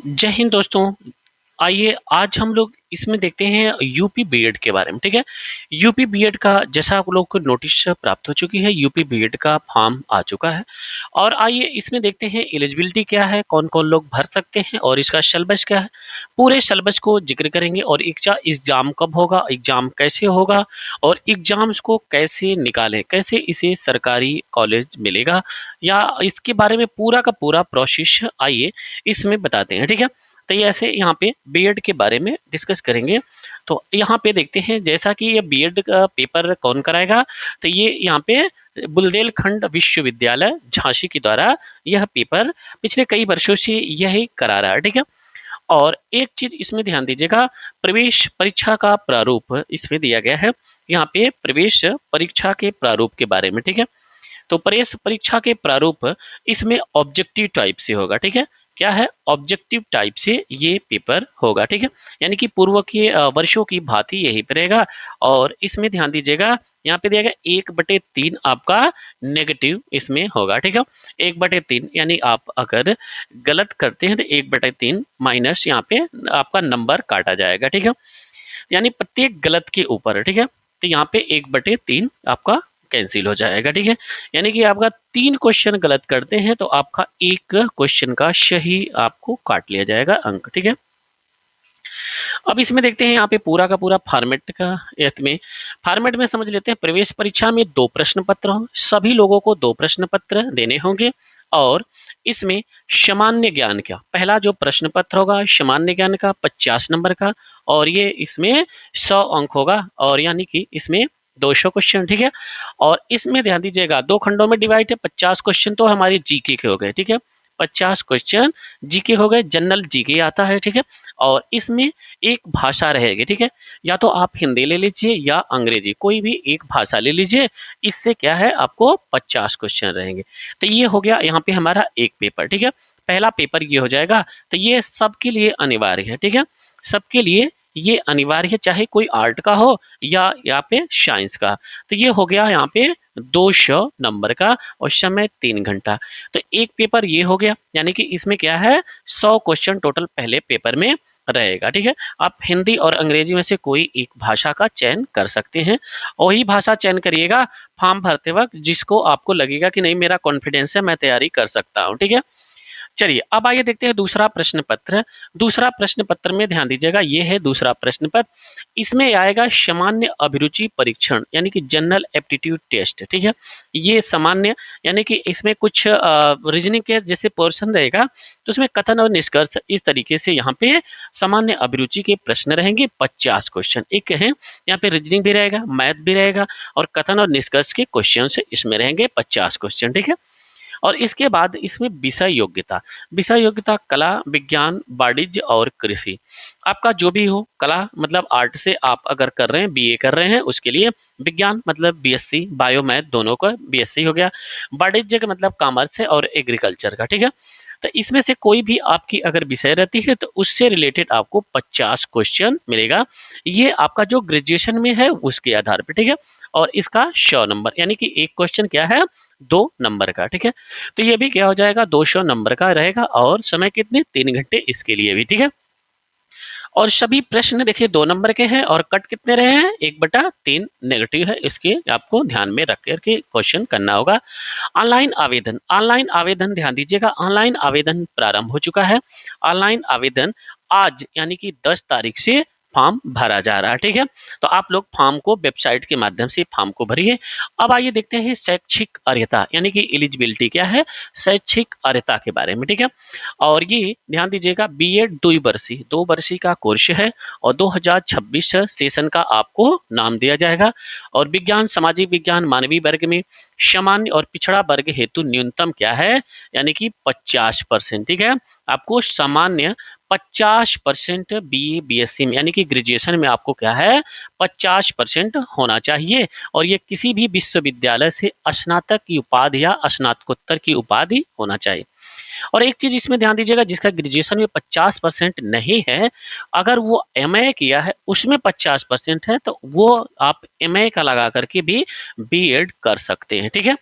जय हिंद दोस्तों। आइए आज हम लोग इसमें देखते हैं यूपी बीएड के बारे में। ठीक है। यूपी बीएड का जैसा आप लोग को नोटिस प्राप्त हो चुकी है, यूपी बीएड का फॉर्म आ चुका है। और आइए इसमें देखते हैं एलिजिबिलिटी क्या है, कौन कौन लोग भर सकते हैं और इसका सिलेबस क्या है। पूरे सिलेबस को जिक्र करेंगे और एग्जाम कब होगा, एग्जाम कैसे होगा और एग्जाम्स को कैसे निकालें, कैसे इसे सरकारी कॉलेज मिलेगा, या इसके बारे में पूरा का पूरा प्रोसेस आइए इसमें बताते हैं। ठीक है। तो ये ऐसे यहाँ पे बीएड के बारे में डिस्कस करेंगे। तो यहाँ पे देखते हैं जैसा कि ये बीएड का पेपर कौन कराएगा। तो ये यहाँ पे बुंदेलखंड विश्वविद्यालय झांसी के द्वारा यह पेपर पिछले कई वर्षों से यही करा रहा है। ठीक है। और एक चीज इसमें ध्यान दीजिएगा, प्रवेश परीक्षा का प्रारूप इसमें दिया गया है। यहाँ पे प्रवेश परीक्षा के प्रारूप के बारे में। ठीक है। तो प्रवेश परीक्षा के प्रारूप इसमें ऑब्जेक्टिव टाइप से होगा। ठीक है। क्या है? ऑब्जेक्टिव टाइप से ये पेपर होगा। ठीक है। यानी कि पूर्व के वर्षों की भांति यही पे रहेगा। और इसमें ध्यान दीजिएगा, यहाँ पे दिया गया 1/3 आपका नेगेटिव इसमें होगा। ठीक है। 1/3 यानी आप अगर गलत करते हैं तो 1/3 माइनस यहाँ पे आपका नंबर काटा जाएगा। ठीक है। यानी प्रत्येक गलत के ऊपर। ठीक है। तो यहाँ पे 1/3 आपका कैंसिल हो जाएगा। ठीक है। यानी कि आपका 3 क्वेश्चन गलत करते हैं तो आपका एक क्वेश्चन का सही आपको काट लिया जाएगा अंक। ठीक है। अब इसमें देखते हैं यहाँ पे पूरा का पूरा फॉर्मेट का इसमें फॉर्मेट में समझ लेते हैं। प्रवेश परीक्षा में 2 प्रश्न पत्र हों, सभी लोगों को 2 प्रश्न पत्र देने होंगे। और इसमें सामान्य ज्ञान का पहला जो प्रश्न पत्र होगा सामान्य ज्ञान का 50 नंबर का, और ये इसमें 100 अंक होगा, और यानी कि इसमें 200 क्वेश्चन। ठीक है। और इसमें ध्यान दीजिएगा 2 खंडों में डिवाइड है। 50 क्वेश्चन तो हमारे जीके के हो गए। ठीक है। 50 क्वेश्चन जीके हो गए, जनरल जीके आता है। ठीक है। और इसमें एक भाषा रहेगी। ठीक है। या तो आप हिंदी ले लीजिए या अंग्रेजी, कोई भी एक भाषा ले लीजिए। इससे क्या है, आपको 50 क्वेश्चन रहेंगे। तो ये हो गया यहाँ पे हमारा एक पेपर। ठीक है। पहला पेपर ये हो जाएगा। तो ये सबके लिए अनिवार्य है। ठीक है। सबके लिए ये अनिवार्य है, चाहे कोई आर्ट का हो या यहाँ पे साइंस का। तो ये हो गया यहाँ पे 200 नंबर का और समय 3 घंटा। तो एक पेपर ये हो गया, यानी कि इसमें क्या है, 100 क्वेश्चन टोटल पहले पेपर में रहेगा। ठीक है। आप हिंदी और अंग्रेजी में से कोई एक भाषा का चयन कर सकते हैं। वही भाषा चयन करिएगा फॉर्म भरते वक्त जिसको आपको लगेगा कि नहीं मेरा कॉन्फिडेंस है, मैं तैयारी कर सकता हूँ। ठीक है। चलिए अब आइए देखते हैं दूसरा प्रश्न पत्र। दूसरा प्रश्न पत्र में ध्यान दीजिएगा, ये है दूसरा प्रश्न पत्र। इसमें आएगा सामान्य अभिरुचि परीक्षण, यानी कि जनरल एप्टीट्यूड टेस्ट। ठीक है। ये सामान्य यानी कि इसमें कुछ रीजनिंग के जैसे पोर्शन रहेगा, तो उसमें कथन और निष्कर्ष इस तरीके से यहाँ पे सामान्य अभिरुचि के प्रश्न रहेंगे। 50 क्वेश्चन एक है, यहाँ पे रीजनिंग भी रहेगा, मैथ भी रहेगा, और कथन और निष्कर्ष के क्वेश्चन इसमें रहेंगे 50 क्वेश्चन। ठीक है। और इसके बाद इसमें विषय योग्यता कला, विज्ञान, वाणिज्य और कृषि। आपका जो भी हो, कला मतलब आर्ट से आप अगर कर रहे हैं, बीए कर रहे हैं उसके लिए। विज्ञान मतलब बीएससी बायो मैथ दोनों का बीएससी हो गया। वाणिज्य का मतलब कॉमर्स है और एग्रीकल्चर का। ठीक है। तो इसमें से कोई भी आपकी अगर विषय रहती है तो उससे रिलेटेड आपको 50 क्वेश्चन मिलेगा। ये आपका जो ग्रेजुएशन में है उसके आधार पर। ठीक है। और इसका 100 नंबर, यानी कि एक क्वेश्चन क्या है, 2 नंबर का। ठीक है। तो ये भी क्या हो जाएगा, 200 नंबर का रहेगा। और समय कितने, 3 घंटे इसके लिए भी। ठीक है। और सभी प्रश्न देखिए 2 नंबर के हैं और कट कितने रहे हैं, 1/3 नेगेटिव है। इसके आपको ध्यान में रख करके क्वेश्चन करना होगा। ऑनलाइन आवेदन ध्यान दीजिएगा, ऑनलाइन आवेदन प्रारंभ हो चुका है। ऑनलाइन आवेदन आज यानी कि 10 तारीख से फॉर्म भरा जा रहा है। ठीक है। तो आप लोग फॉर्म को वेबसाइट के माध्यम से फॉर्म को भरिए। अब आइए देखते हैं शैक्षिक अर्हता यानी कि एलिजिबिलिटी क्या है, शैक्षिक अर्हता के बारे में। ठीक है। और ये ध्यान दीजिएगा, बीएड 2 वर्षीय का कोर्स है और 2026 सेशन का आपको नाम दिया जाएगा। और विज्ञान, सामाजिक विज्ञान, मानवीय वर्ग में सामान्य और पिछड़ा वर्ग हेतु न्यूनतम क्या है, यानी कि 50%। ठीक है। आपको सामान्य 50% बीए बीएससी में यानी कि ग्रेजुएशन में आपको क्या है, 50% होना चाहिए। और ये किसी भी विश्वविद्यालय से स्नातक की उपाधि या स्नातकोत्तर की उपाधि होना चाहिए। और एक चीज इसमें ध्यान दीजिएगा, जिसका ग्रेजुएशन में 50% नहीं है, अगर वो एमए किया है उसमें 50% है तो वो आप एमए का लगा करके भी बीएड कर सकते हैं। ठीक है।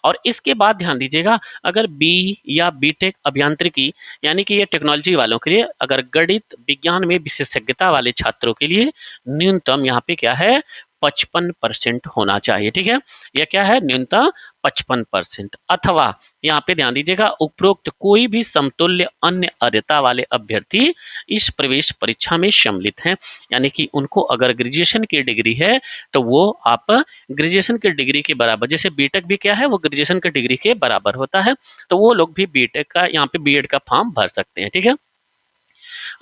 और इसके बाद ध्यान दीजिएगा, अगर बी या बीटेक अभियांत्रिकी यानी कि ये टेक्नोलॉजी वालों के लिए, अगर गणित विज्ञान में विशेषज्ञता वाले छात्रों के लिए न्यूनतम यहाँ पे क्या है 55% होना चाहिए। ठीक है, यह क्या है न्यूनतम 55%, अथवा यहाँ पे ध्यान दीजिएगा उपरोक्त कोई भी समतुल्य अन्य अर्हता वाले अभ्यर्थी इस प्रवेश परीक्षा में सम्मिलित हैं। यानी कि उनको अगर ग्रेजुएशन की डिग्री है तो वो आप ग्रेजुएशन की डिग्री के बराबर, जैसे बीटेक भी क्या है वो ग्रेजुएशन की डिग्री के बराबर होता है, तो वो लोग भी बीटेक का यहाँ पे बीएड का फॉर्म भर सकते हैं। ठीक है,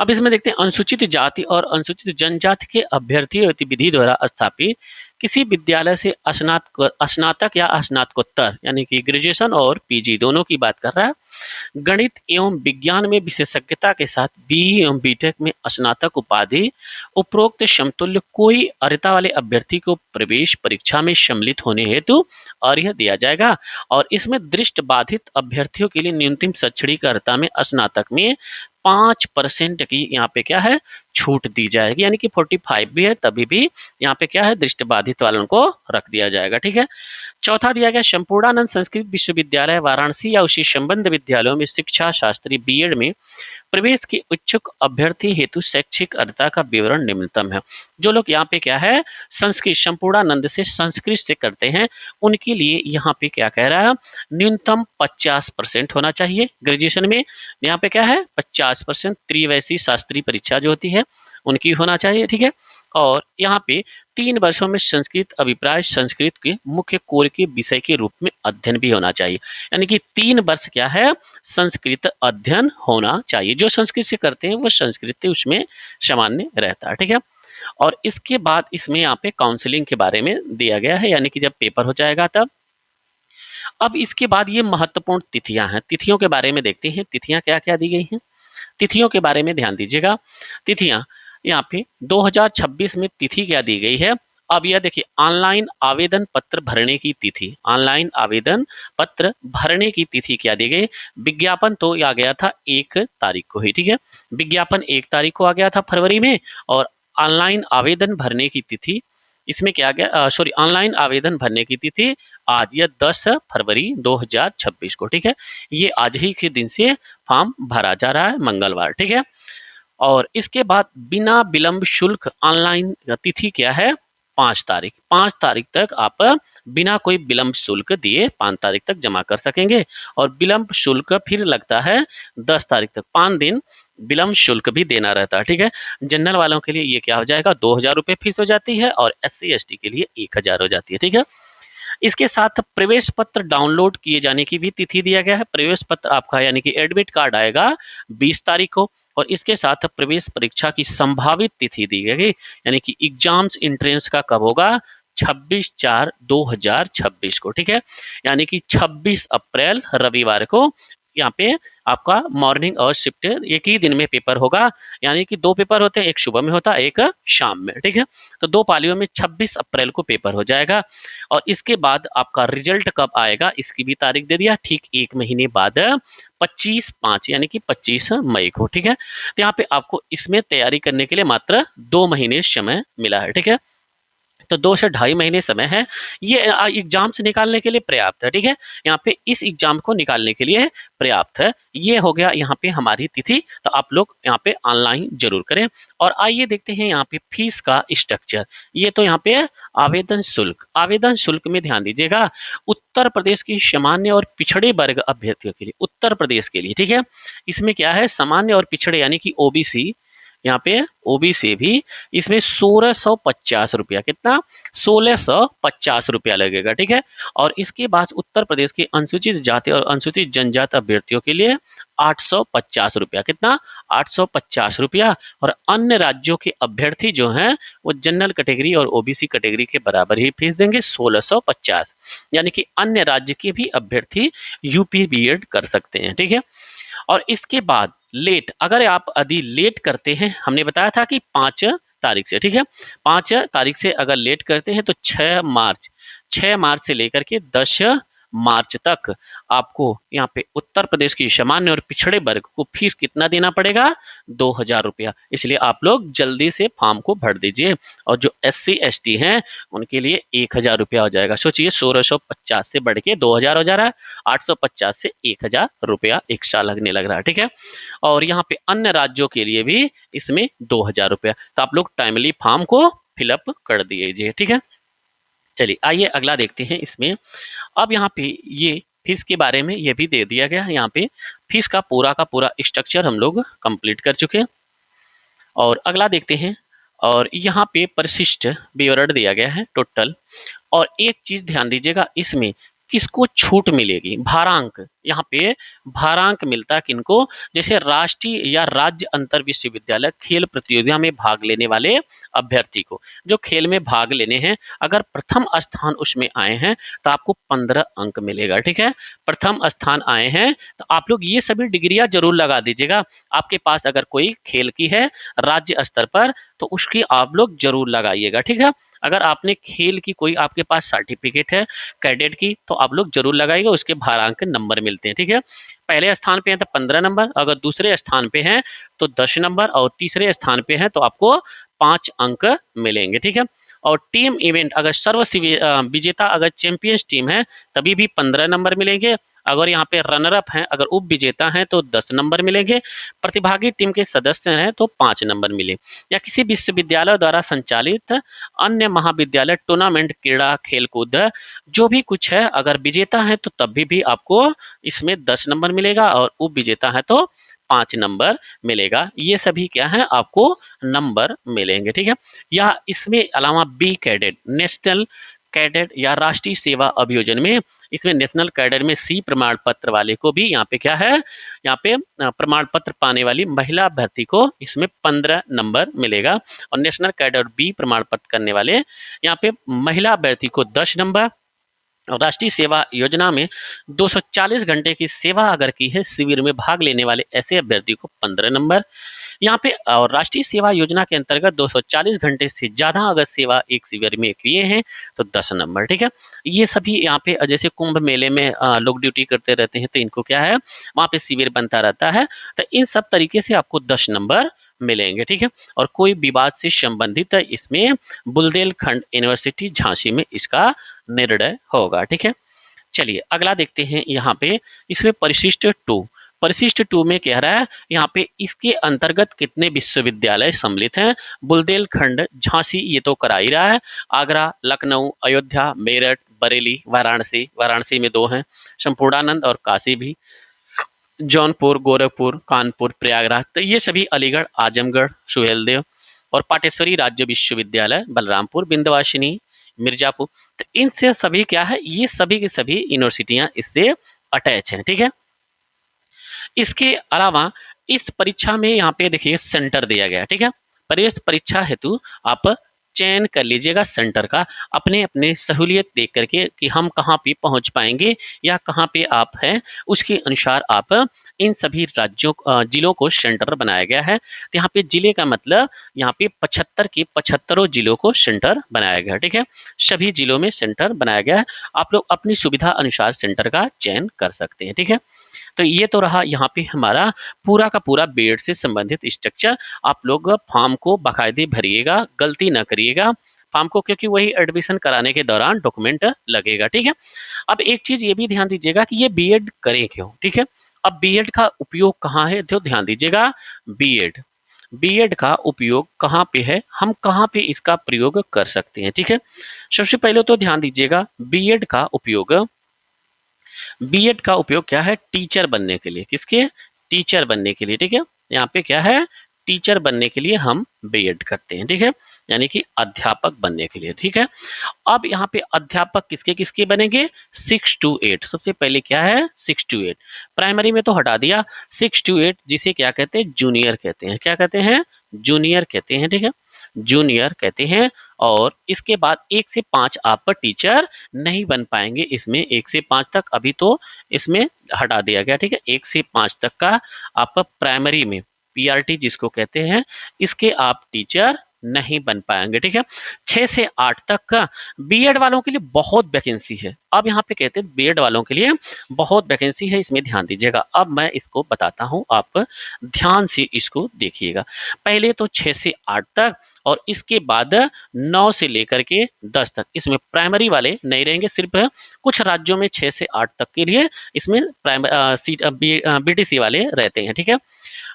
अब इसमें देखते हैं अनुसूचित जाति और अनुसूचित जनजाति के अभ्यर्थी गतिविधि द्वारा स्थापित किसी विद्यालय से स्नातक या स्नातकोत्तर यानी कि ग्रेजुएशन और पीजी दोनों की बात कर रहा है, गणित एवं विज्ञान में विशेषज्ञता के साथ बीई एवं बीटेक में स्नातक उपाधि उपरोक्त समतुल्य कोई अर्हता वाले अभ्यर्थी को प्रवेश परीक्षा में सम्मिलित होने हेतु अर्ह दिया जाएगा। और इसमें दृष्टि बाधित अभ्यर्थियों के लिए न्यूनतम शैक्षणिक अर्हता में स्नातक में 5% की यहाँ पे क्या है छूट दी जाएगी, यानी कि 45 भी है तभी भी यहाँ पे क्या है दृष्टि बाधित वालों को रख दिया जाएगा। ठीक है, चौथा दिया गया संपूर्णानंद संस्कृत विश्वविद्यालय वाराणसी या उसी संबद्ध विद्यालयों में शिक्षा शास्त्री बीएड में प्रवेश के इच्छुक अभ्यर्थी हेतु शैक्षिक अर्हता का विवरण निम्नतम है। जो लोग यहाँ पे क्या है संस्कृत संपूर्णानंद से संस्कृत से करते हैं उनके लिए यहाँ पे क्या कह रहा है न्यूनतम 50% होना चाहिए ग्रेजुएशन में। यहाँ पे क्या है 50% त्रिवैसी शास्त्री परीक्षा जो होती है उनकी होना चाहिए। ठीक है, और यहाँ पे 3 वर्षों में संस्कृत अभिप्राय संस्कृत के मुख्य कोर के विषय के रूप में अध्ययन भी होना चाहिए, यानी कि 3 वर्ष क्या है संस्कृत अध्ययन होना चाहिए। जो संस्कृत से करते हैं वो संस्कृत उसमें सामान्य रहता है। ठीक है, और इसके बाद इसमें यहाँ पे काउंसलिंग के बारे में दिया गया है, यानी कि जब पेपर हो जाएगा तब। अब इसके बाद ये महत्वपूर्ण तिथियां हैं, तिथियों के बारे में देखते हैं तिथियां क्या क्या दी गई हैं। तिथियों के बारे में ध्यान दीजिएगा, तिथियां यहाँ पे 2026 में तिथि क्या दी गई है। अब यह देखिए ऑनलाइन आवेदन पत्र भरने की तिथि, ऑनलाइन आवेदन पत्र भरने की तिथि क्या दी गई। विज्ञापन तो आ गया था 1 तारीख को ही। ठीक है, विज्ञापन 1 तारीख को आ गया था फरवरी में, और ऑनलाइन आवेदन भरने की तिथि इसमें क्या गया सॉरी ऑनलाइन आवेदन भरने की तिथि आज यह 10 फरवरी 2026 को। ठीक है, ये आज ही के दिन से फॉर्म भरा जा रहा है मंगलवार। ठीक है, और इसके बाद बिना विलंब शुल्क ऑनलाइन तिथि क्या है 5 तारीख, 5 तारीख तक आप बिना कोई विलंब शुल्क दिए 5 तारीख तक जमा कर सकेंगे। और विलंब शुल्क फिर लगता है 10 तारीख तक, 5 दिन विलंब शुल्क भी देना रहता है। ठीक है, जनरल वालों के लिए ये क्या हो जाएगा 2000 रुपये फीस हो जाती है और SC ST के लिए 1000 हो जाती है। ठीक है, इसके साथ प्रवेश पत्र डाउनलोड किए जाने की भी तिथि दिया गया है। प्रवेश पत्र आपका यानी कि एडमिट कार्ड आएगा 20 तारीख को, और इसके साथ प्रवेश परीक्षा की संभावित तिथि दी गई, यानी कि एग्जाम्स एंट्रेंस का कब होगा 26/4/2026 को। ठीक है, यानी कि 26 अप्रैल रविवार को यहाँ पे आपका मॉर्निंग और शिफ्ट एक ही दिन में पेपर होगा, यानी कि 2 पेपर होते हैं, एक सुबह में होता है एक शाम में। ठीक है, तो 2 पालियों में 26 अप्रैल को पेपर हो जाएगा। और इसके बाद आपका रिजल्ट कब आएगा इसकी भी तारीख दे दिया, ठीक 1 महीने बाद 25/5 यानी कि 25 मई को। ठीक है, तो यहाँ पे आपको इसमें तैयारी करने के लिए मात्र 2 महीने समय मिला है। ठीक है, तो 2 से ढाई महीने समय है, ये एग्जाम से निकालने के लिए पर्याप्त है। ठीक है, यहाँ पे इस एग्जाम को निकालने के लिए पर्याप्त है। ये हो गया यहाँ पे हमारी तिथि, तो आप लोग यहाँ पे ऑनलाइन जरूर करें। और आइए देखते हैं यहाँ पे फीस का स्ट्रक्चर। ये तो यहाँ पे आवेदन शुल्क, आवेदन शुल्क में ध्यान दीजिएगा उत्तर प्रदेश की सामान्य और पिछड़े वर्ग अभ्यर्थियों के लिए, उत्तर प्रदेश के लिए। ठीक है, इसमें क्या है सामान्य और पिछड़े यानी कि ओबीसी, यहाँ पे ओबीसी भी इसमें 1650 रुपया, कितना 1650 रुपया लगेगा। ठीक है, और इसके बाद उत्तर प्रदेश के अनुसूचित जाति और अनुसूचित जनजाति अभ्यर्थियों के लिए 850 रुपया, कितना 850 रुपया। और अन्य राज्यों के अभ्यर्थी जो हैं वो जनरल कैटेगरी और ओबीसी कैटेगरी के बराबर ही फीस देंगे 1650, यानी कि अन्य राज्य के भी अभ्यर्थी यूपी बीएड कर सकते हैं। ठीक है, और इसके बाद लेट, अगर आप यदि लेट करते हैं, हमने बताया था कि 5 तारीख से। ठीक है, 5 तारीख से अगर लेट करते हैं तो 6 मार्च से लेकर के 10 मार्च तक आपको यहाँ पे उत्तर प्रदेश की सामान्य और पिछड़े वर्ग को फीस कितना देना पड़ेगा, 2,000 रुपया। इसलिए आप लोग जल्दी से फॉर्म को भर दीजिए। और जो SC ST हैं उनके लिए 1,000 रुपया हो जाएगा। सोचिए 1650 से बढ़ के 2,000 हो जा रहा है, 850 से 1,000 रुपया एक्स्ट्रा लगने लग रहा है, ठीक है। और यहाँ पे अन्य राज्यों के लिए भी इसमें 2,000 रुपया। तो आप लोग टाइमली फॉर्म को फिलअप कर दीजिए, ठीक है। चलिए आइए अगला देखते हैं इसमें। अब यहाँ पे ये फीस के बारे में ये भी दे दिया गया है। यहाँ पे फीस का पूरा स्ट्रक्चर हम लोग कंप्लीट कर चुके हैं। और अगला देखते हैं। और यहाँ पे परिशिष्ट विवरण दिया गया है टोटल। और एक चीज ध्यान दीजिएगा, इसमें किसको छूट मिलेगी, भारांक। यहाँ पे भारांक मिलता है किनको, जैसे राष्ट्रीय या राज्य अंतर विश्वविद्यालय खेल प्रतियोगिता में भाग लेने वाले अभ्यर्थी को, जो खेल में भाग लेने हैं, अगर प्रथम स्थान उसमें आए हैं तो आपको 15 अंक मिलेगा, ठीक है। प्रथम स्थान आए हैं तो आप लोग ये सभी डिग्रियां जरूर लगा दीजिएगा। आपके पास अगर कोई खेल की है राज्य स्तर पर तो उसकी आप लोग जरूर लगाइएगा, ठीक है। अगर आपने खेल की कोई आपके पास सर्टिफिकेट है कैडेट की तो आप लोग जरूर लगाइएगा, उसके भारांक नंबर मिलते हैं, ठीक है। पहले स्थान पे है तो 15 नंबर, अगर दूसरे स्थान पे हैं तो 10 नंबर, और तीसरे स्थान पे है तो आपको 5 अंक मिलेंगे, ठीक है। और टीम इवेंट अगर विजेता अगर चैंपियंस टीम है तभी भी 15 नंबर मिलेंगे। अगर यहाँ पे रनर अप हैं, अगर उप विजेता हैं तो 10 नंबर मिलेंगे। प्रतिभागी टीम के सदस्य हैं तो 5 नंबर मिले। या किसी विश्वविद्यालय द्वारा संचालित अन्य महाविद्यालय टूर्नामेंट क्रीड़ा खेलकूद जो भी कुछ है, अगर विजेता है तो तभी भी आपको इसमें 10 नंबर मिलेगा, और उप विजेता है तो 5 नंबर मिलेगा। ये सभी क्या है आपको नंबर मिलेंगे, ठीक है। या इसमें अलावा बी कैडेट नेशनल कैडेट या राष्ट्रीय सेवा अभियोजन में, इसमें नेशनल कैडर में सी प्रमाण पत्र वाले को भी यहाँ पे क्या है, यहाँ पे प्रमाण पत्र पाने वाली महिला अभ्यर्थी को इसमें 15 नंबर मिलेगा। और नेशनल कैडर बी प्रमाण पत्र करने वाले यहाँ पे महिला अभ्यर्थी को 10 नंबर। और राष्ट्रीय सेवा योजना में 240 घंटे की सेवा अगर की है शिविर में भाग लेने वाले ऐसे अभ्यर्थी को 15 नंबर। यहाँ पे और राष्ट्रीय सेवा योजना के अंतर्गत 240 घंटे से ज्यादा अगर सेवा एक शिविर में किए हैं तो 10 नंबर, ठीक है। ये सभी यहाँ पे जैसे कुंभ मेले में लोग ड्यूटी करते रहते हैं तो इनको क्या है वहाँ पे शिविर बनता रहता है, तो इन सब तरीके से आपको 10 नंबर मिलेंगे, ठीक है। और कोई विवाद से संबंधित है इसमें बुंदेलखंड यूनिवर्सिटी झांसी में इसका निर्णय होगा, ठीक है। चलिए अगला देखते हैं। यहाँ पे इसमें परिशिष्ट टू में कह रहा है यहाँ पे इसके अंतर्गत कितने विश्वविद्यालय सम्मिलित हैं। बुंदेलखंड झांसी ये तो करा ही रहा है, आगरा, लखनऊ, अयोध्या, मेरठ, बरेली, वाराणसी में 2 हैं, संपूर्णानंद और काशी भी, जौनपुर, गोरखपुर, कानपुर, प्रयागराज, तो ये सभी अलीगढ़, आजमगढ़, सुहेलदेव, और पाटेश्वरी राज्य विश्वविद्यालय बलरामपुर, विंध्यवासिनी मिर्जापुर। तो इनसे सभी क्या है, ये सभी की सभी यूनिवर्सिटियां इससे अटैच हैं, ठीक है। इसके अलावा इस परीक्षा में यहाँ पे देखिए सेंटर दिया गया है, ठीक है। प्रवेश परीक्षा हेतु आप चयन कर लीजिएगा सेंटर का, अपने अपने सहूलियत देख करके कि हम कहाँ पे पहुंच पाएंगे या कहाँ पे आप हैं, उसके अनुसार आप इन सभी राज्यों जिलों को सेंटर बनाया गया है। तो यहाँ पे जिले का मतलब यहाँ पे 75 के 75 जिलों को सेंटर बनाया गया है, ठीक है। सभी जिलों में सेंटर बनाया गया है, आप लोग अपनी सुविधा अनुसार सेंटर का चयन कर सकते हैं, ठीक है। तो ये तो रहा यहाँ पे हमारा पूरा का पूरा बीएड से संबंधित स्ट्रक्चर। आप लोग फॉर्म को बाकायदे भरिएगा, गलती ना करिएगा फॉर्म को, क्योंकि वही एडमिशन कराने के दौरान डॉक्यूमेंट लगेगा, ठीक है। अब एक चीज ये भी ध्यान दीजिएगा कि ये बीएड करें क्यों, ठीक है। अब बीएड का उपयोग कहाँ है तो ध्यान दीजिएगा, बीएड बीएड का उपयोग कहाँ पे है, हम कहाँ पे इसका प्रयोग कर सकते हैं, ठीक है। सबसे पहले तो ध्यान दीजिएगा बीएड का उपयोग क्या है, टीचर बनने के लिए, किसके, टीचर बनने के लिए, ठीक है। यहाँ पे क्या है, टीचर बनने के लिए हम बीएड करते हैं, ठीक है, यानी कि अध्यापक बनने के लिए, ठीक है। अब यहाँ पे अध्यापक किसके किसके बनेंगे, 6 to 8। सबसे पहले क्या है 6 to 8, प्राइमरी में तो हटा दिया, 6 to 8 जिसे क्या कहते हैं, जूनियर कहते हैं, क्या कहते हैं, जूनियर कहते हैं, ठीक है, जूनियर कहते हैं। और इसके बाद 1 से 5 आप टीचर नहीं बन पाएंगे इसमें, 1 से 5 तक अभी तो इसमें हटा दिया गया, ठीक है। 1 से 5 तक का आप प्राइमरी में पीआरटी जिसको कहते हैं इसके आप टीचर नहीं बन पाएंगे, ठीक है। 6 से 8 तक का बीएड वालों के लिए बहुत वैकेंसी है। अब यहाँ पे कहते हैं बीएड वालों के लिए बहुत वैकेंसी है, इसमें ध्यान दीजिएगा। अब मैं इसको बताता हूँ, आप ध्यान से इसको देखिएगा। पहले तो 6 से 8 तक, और इसके बाद 9 से लेकर के 10 तक इसमें प्राइमरी वाले नहीं रहेंगे। सिर्फ कुछ राज्यों में 6 से 8 तक के लिए इसमें बीटीसी वाले रहते हैं, ठीक है।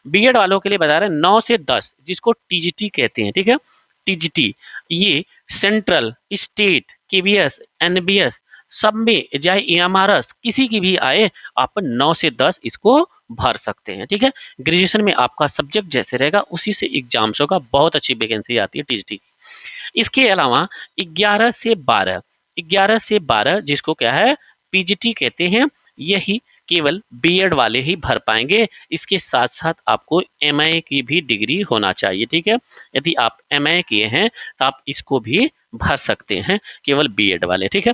बीएड वालों के लिए बता रहे हैं 9 से 10, जिसको टीजीटी कहते हैं, ठीक है। टीजीटी ये सेंट्रल, स्टेट, केवीएस, एनबीएस सब में, चाहे एएमआरएस किसी की भी आए, आप 9 से 10 इसको भर सकते हैं, ठीक है। ग्रेजुएशन में आपका सब्जेक्ट जैसे रहेगा उसी से एग्जाम्स होगा। बहुत अच्छी वैकेंसी आती है टीजीटी। इसके अलावा 11 से 12, 11 से 12 जिसको क्या है पीजीटी कहते हैं, यही केवल बीएड वाले ही भर पाएंगे। इसके साथ साथ आपको एमए की भी डिग्री होना चाहिए, ठीक है। यदि आप एमए किए हैं तो आप इसको भी भर सकते हैं, केवल बीएड वाले, ठीक है।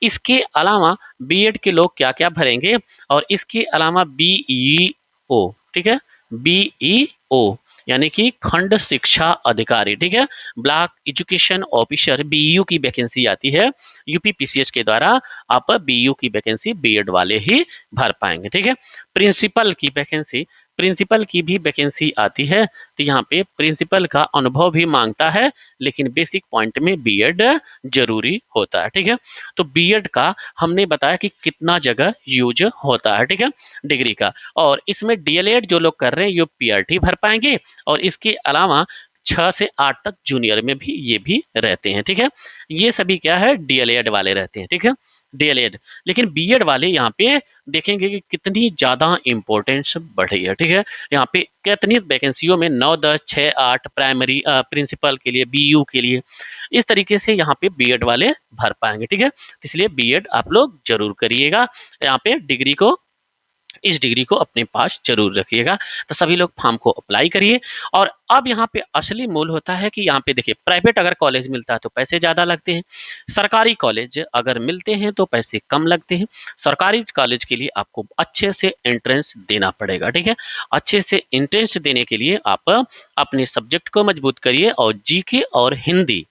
इसके अलावा बीएड के लोग क्या क्या भरेंगे, और इसके अलावा बीईओ, ठीक है, बीईओ यानी कि खंड शिक्षा अधिकारी, ठीक है, ब्लॉक एजुकेशन ऑफिसर, बीयू की वैकेंसी आती है यूपीपीसीएस के द्वारा। आप बीयू की वैकेंसी बीएड वाले ही भर पाएंगे, ठीक है। प्रिंसिपल की वैकेंसी, प्रिंसिपल की भी वैकेंसी आती है, तो यहाँ पे प्रिंसिपल का अनुभव भी मांगता है, लेकिन बेसिक पॉइंट में बीएड जरूरी होता है, ठीक है। तो बीएड का हमने बताया कि कितना जगह यूज होता है, ठीक है, डिग्री का। और इसमें डीएलएड जो लोग कर रहे हैं ये पीआरटी भर पाएंगे, और इसके अलावा 6 से 8 तक जूनियर में भी ये भी रहते हैं, ठीक है। ये सभी क्या है डीएलएड वाले रहते हैं, ठीक है, डीएलएड। लेकिन बीएड वाले यहाँ पे देखेंगे कि कितनी ज्यादा इंपॉर्टेंस बढ़ी है, ठीक है। यहाँ पे कितनी वैकेंसियों में 9, 10, 6, 8 प्राइमरी प्रिंसिपल के लिए, बीयू के लिए, इस तरीके से यहाँ पे बीएड वाले भर पाएंगे, ठीक है। इसलिए बीएड आप लोग जरूर करिएगा, यहाँ पे डिग्री को, इस डिग्री को अपने पास जरूर रखिएगा। तो सभी लोग फॉर्म को अप्लाई करिए। और अब यहाँ पे असली मूल होता है कि यहाँ पे देखिए, प्राइवेट अगर कॉलेज मिलता है तो पैसे ज्यादा लगते हैं, सरकारी कॉलेज अगर मिलते हैं तो पैसे कम लगते हैं। सरकारी कॉलेज के लिए आपको अच्छे से एंट्रेंस देना पड़ेगा, ठीक है। अच्छे से एंट्रेंस देने के लिए आप अपने सब्जेक्ट को मजबूत करिए, और जीके और हिंदी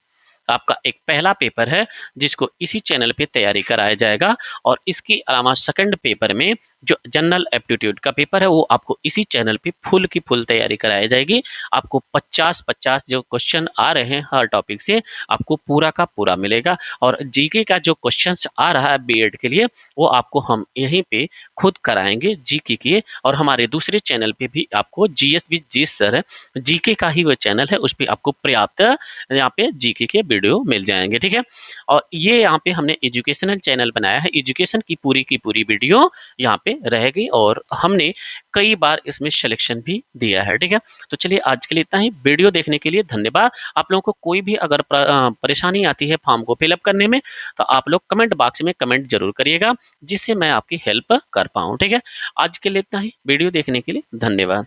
आपका एक पहला पेपर है जिसको इसी चैनल पे तैयारी कराया जाएगा। और इसके अलावा सेकंड पेपर में जो जनरल एप्टीट्यूड का पेपर है वो आपको इसी चैनल पे फुल की फुल तैयारी कराई जाएगी। आपको 50-50 जो क्वेश्चन आ रहे हैं हर टॉपिक से, आपको पूरा का पूरा मिलेगा। और जीके का जो क्वेश्चन आ रहा है बीएड के लिए, वो आपको हम यहीं पे खुद कराएंगे जीके के। और हमारे दूसरे चैनल पे भी आपको GS with G sir, GK का ही वो चैनल है, उस पर आपको पर्याप्त यहाँ पे जीके के वीडियो मिल जाएंगे, ठीक है। और ये यहाँ पे हमने एजुकेशनल चैनल बनाया है, एजुकेशन की पूरी वीडियो यहाँ पे रहेगी, और हमने कई बार इसमें सिलेक्शन भी दिया है, ठीक है। तो चलिए आज के लिए इतना ही। वीडियो देखने के लिए धन्यवाद। आप लोगों को कोई भी अगर परेशानी आती है फॉर्म को फिलअप करने में, तो आप लोग कमेंट बॉक्स में कमेंट जरूर करिएगा, जिससे मैं आपकी हेल्प कर पाऊँ, ठीक है। आज के लिए इतना ही। वीडियो देखने के लिए धन्यवाद।